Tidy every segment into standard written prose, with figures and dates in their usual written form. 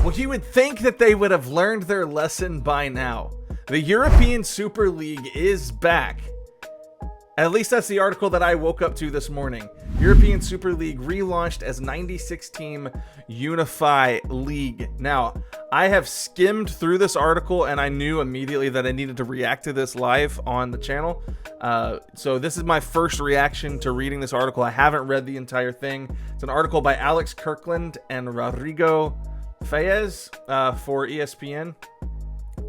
Well, you would think that they would have learned their lesson by now. The European Super League is back. At least that's the article that I woke up to this morning. European Super League relaunched as 96-team Unify League. Now, I have skimmed through this article and I knew immediately that I needed to react to this live on the channel. So this is my first reaction to reading this article. I haven't read the entire thing. It's an article by Alex Kirkland and Rodrigo Fayez for ESPN.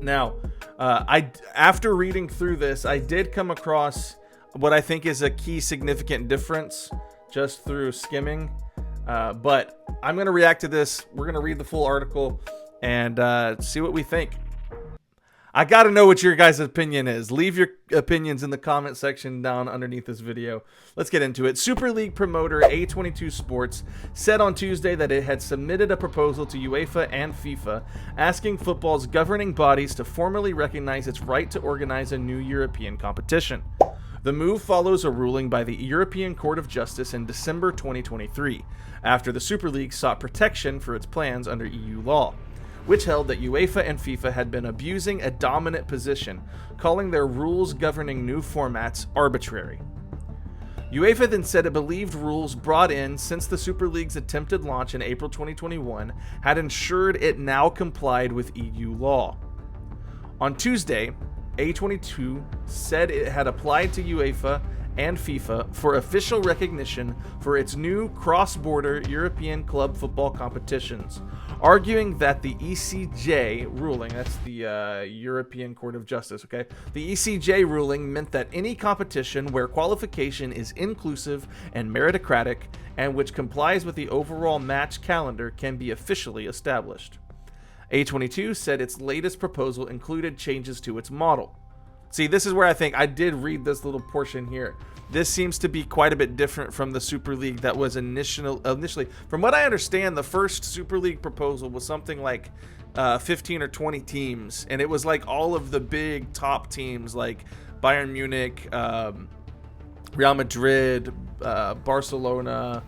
Now, after reading through this, I did come across what I think is a key significant difference just through skimming. But I'm going to react to this. We're going to read the full article and see what we think. I got to know what your guys' opinion is. Leave your opinions in the comment section down underneath this video. Let's get into it. Super League promoter A22 Sports said on Tuesday that it had submitted a proposal to UEFA and FIFA asking football's governing bodies to formally recognize its right to organize a new European competition. The move follows a ruling by the European Court of Justice in December 2023, after the Super League sought protection for its plans under EU law, which held that UEFA and FIFA had been abusing a dominant position, calling their rules governing new formats arbitrary. UEFA then said it believed rules brought in since the Super League's attempted launch in April 2021 had ensured it now complied with EU law. On Tuesday, A22 said it had applied to UEFA and FIFA for official recognition for its new cross-border European club football competitions, arguing that the ECJ ruling, that's the European Court of Justice, okay? The ECJ ruling meant that any competition where qualification is inclusive and meritocratic and which complies with the overall match calendar can be officially established. A22 said its latest proposal included changes to its model. See, this is where I think I did read this little portion here. This seems to be quite a bit different from the Super League that was initially. From what I understand, the first Super League proposal was something like 15 or 20 teams, and it was like all of the big top teams like Bayern Munich, Real Madrid, Barcelona,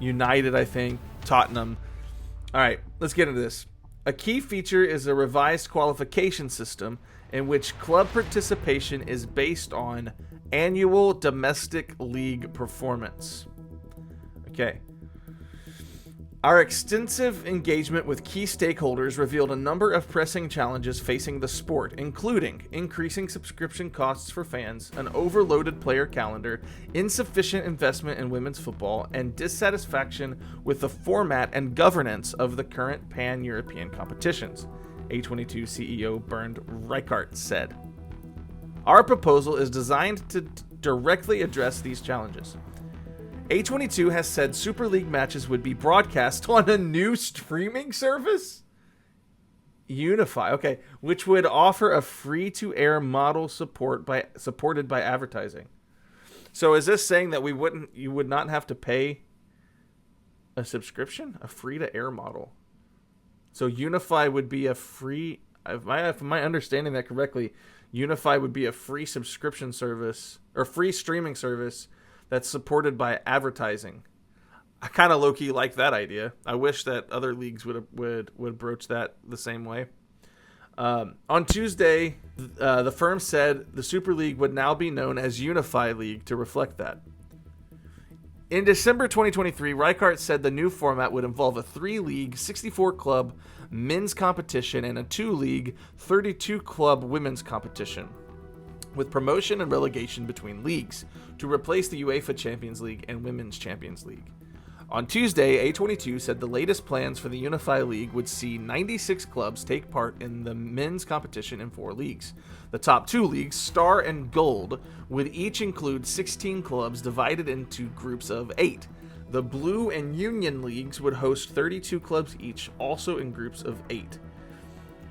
United, I think, Tottenham. All right, let's get into this. A key feature is a revised qualification system in which club participation is based on annual domestic league performance. Okay. Our extensive engagement with key stakeholders revealed a number of pressing challenges facing the sport, including increasing subscription costs for fans, an overloaded player calendar, insufficient investment in women's football, and dissatisfaction with the format and governance of the current pan-European competitions, A22 CEO Bernd Reichart said. Our proposal is designed to directly address these challenges. A22 has said Super League matches would be broadcast on a new streaming service? Unify, okay, which would offer a free-to-air model supported by advertising. So is this saying that you would not have to pay a subscription? A free-to-air model. So Unify would be a free, if am I understanding that correctly, Unify would be a free subscription service, or free streaming service that's supported by advertising. I kind of low-key like that idea. I wish that other leagues would broach that the same way. On Tuesday, the firm said the Super League would now be known as Unify League to reflect that. In December 2023, Reichart said the new format would involve a 3-league, 64-club men's competition and a 2-league, 32-club women's competition, with promotion and relegation between leagues, to replace the UEFA Champions League and Women's Champions League. On Tuesday, A22 said the latest plans for the Unify League would see 96 clubs take part in the men's competition in 4 leagues. The top 2 leagues, Star and Gold, would each include 16 clubs divided into groups of 8. The Blue and Union leagues would host 32 clubs each, also in groups of 8.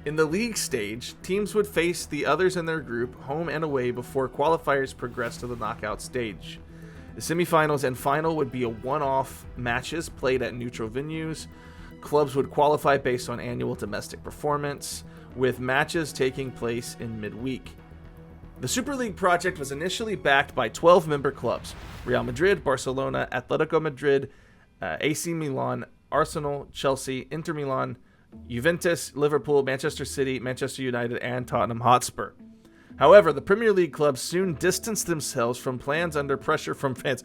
In the league stage, teams would face the others in their group, home and away, before qualifiers progressed to the knockout stage. The semifinals and final would be one-off matches played at neutral venues. Clubs would qualify based on annual domestic performance, with matches taking place in midweek. The Super League project was initially backed by 12 member clubs: Real Madrid, Barcelona, Atletico Madrid, AC Milan, Arsenal, Chelsea, Inter Milan, Juventus, Liverpool, Manchester City, Manchester United, and Tottenham Hotspur. However, the Premier League clubs soon distanced themselves from plans under pressure from fans.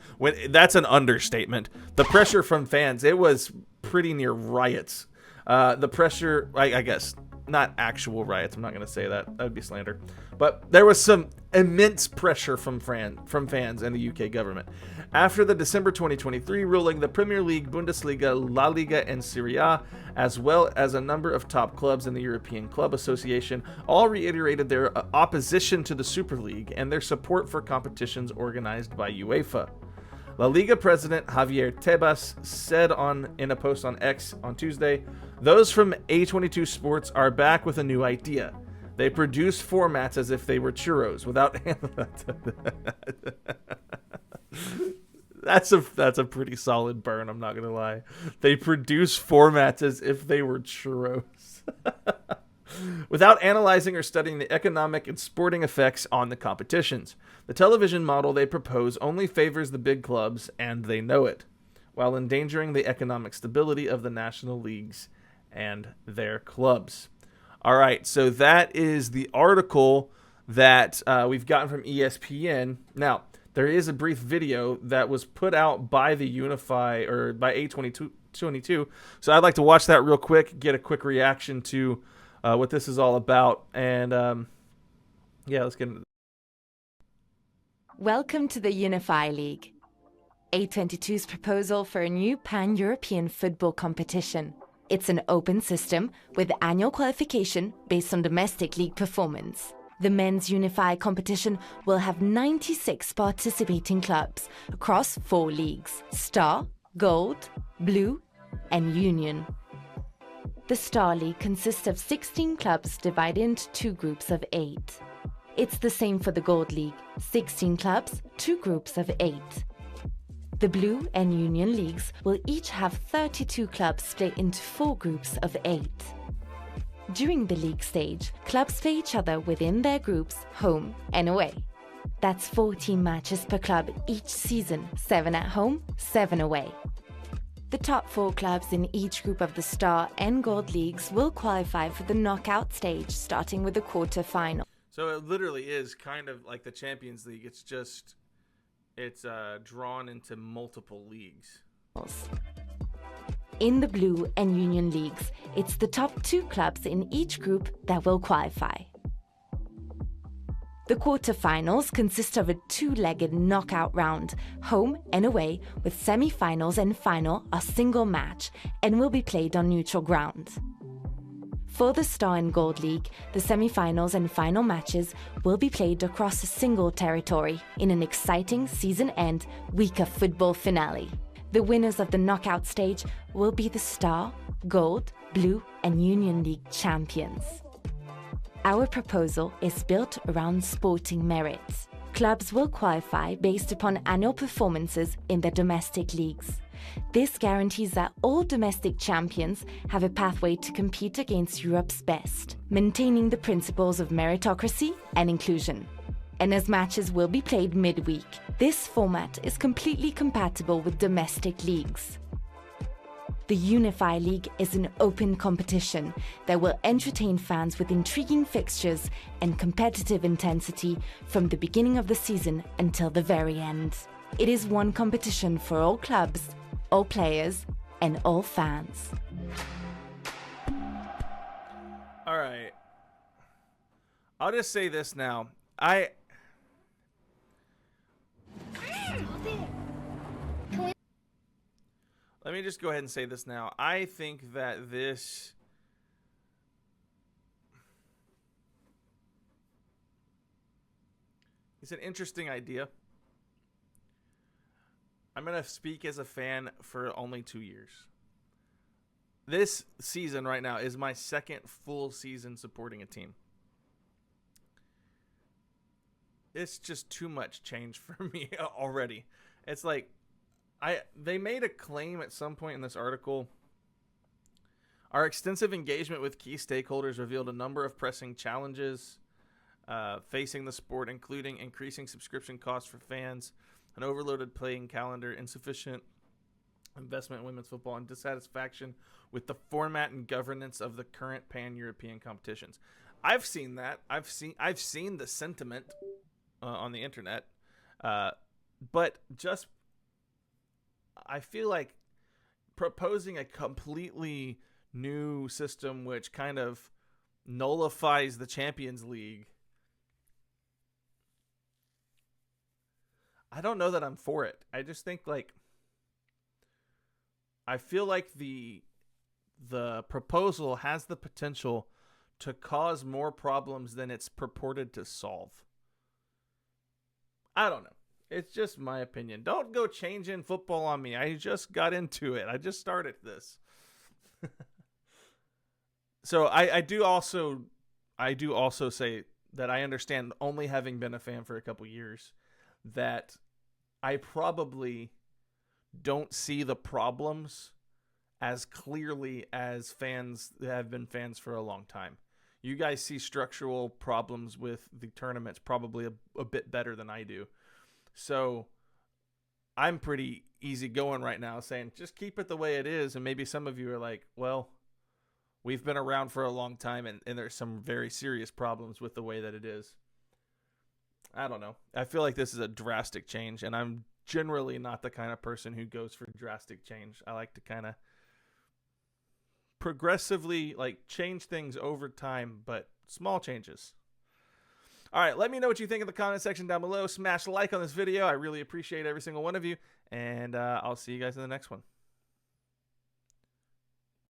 That's an understatement. The pressure from fans, it was pretty near riots. The pressure, I guess, not actual riots. I'm not going to say that. That would be slander. But there was some immense pressure from fans and the UK government. After the December 2023 ruling, the Premier League, Bundesliga, La Liga, and Serie A, as well as a number of top clubs in the European Club Association, all reiterated their opposition to the Super League and their support for competitions organized by UEFA. La Liga president Javier Tebas said in a post on X on Tuesday, "Those from A22 Sports are back with a new idea. They produce formats as if they were churros without..." That's a pretty solid burn, I'm not going to lie. They produce formats as if they were churros. Without analyzing or studying the economic and sporting effects on the competitions. The television model they propose only favors the big clubs, and they know it, while endangering the economic stability of the national leagues and their clubs. All right, so that is the article that we've gotten from ESPN. Now, there is a brief video that was put out by the Unify, or by A22, so I'd like to watch that real quick, get a quick reaction to what this is all about, and yeah, let's get into it. Welcome to the Unify League, A22's proposal for a new pan-European football competition. It's an open system with annual qualification based on domestic league performance. The men's Unify competition will have 96 participating clubs across 4 leagues: Star, Gold, Blue, and Union. The Star League consists of 16 clubs divided into 2 groups of 8. It's the same for the Gold League, 16 clubs, 2 groups of 8. The Blue and Union Leagues will each have 32 clubs split into 4 groups of 8. During the league stage, clubs play each other within their groups, home and away. That's 14 matches per club each season, 7 at home, 7 away. The top 4 clubs in each group of the Star and Gold Leagues will qualify for the knockout stage, starting with the quarter-final. So it literally is kind of like the Champions League. It's just, it's drawn into multiple leagues. In the Blue and Union Leagues, it's the top 2 clubs in each group that will qualify. The quarterfinals consist of a 2-legged knockout round, home and away, with semi-finals and final a single match, and will be played on neutral ground. For the Star and Gold League, the semi-finals and final matches will be played across a single territory in an exciting season-end week of football finale. The winners of the knockout stage will be the Star, Gold, Blue, and Union League champions. Our proposal is built around sporting merits. Clubs will qualify based upon annual performances in their domestic leagues. This guarantees that all domestic champions have a pathway to compete against Europe's best, maintaining the principles of meritocracy and inclusion. And as matches will be played midweek, this format is completely compatible with domestic leagues. The Unify League is an open competition that will entertain fans with intriguing fixtures and competitive intensity from the beginning of the season until the very end. It is one competition for all clubs, all players, and all fans. All right. I'll just say this now. Let me just go ahead and say this now. I think that this is an interesting idea. I'm going to speak as a fan for only 2 years. This season right now is my second full season supporting a team. It's just too much change for me already. It's like, they made a claim at some point in this article. Our extensive engagement with key stakeholders revealed a number of pressing challenges facing the sport, including increasing subscription costs for fans, an overloaded playing calendar, insufficient investment in women's football, and dissatisfaction with the format and governance of the current pan-European competitions. I've seen that. I've seen the sentiment on the internet, but just I feel like proposing a completely new system which kind of nullifies the Champions League. I don't know that I'm for it. I just think like I feel like the proposal has the potential to cause more problems than it's purported to solve. I don't know. It's just my opinion. Don't go changing football on me. I just got into it. I just started this. So I do also say that I understand, only having been a fan for a couple years, that I probably don't see the problems as clearly as fans that have been fans for a long time. You guys see structural problems with the tournaments probably a bit better than I do. So I'm pretty easy going right now, saying just keep it the way it is. And maybe some of you are like, well, we've been around for a long time, and there's some very serious problems with the way that it is. I don't know. I feel like this is a drastic change, and I'm generally not the kind of person who goes for drastic change. I like to kind of progressively like change things over time, but small changes. All right, let me know what you think in the comment section down below. Smash like on this video. I really appreciate every single one of you, and I'll see you guys in the next one.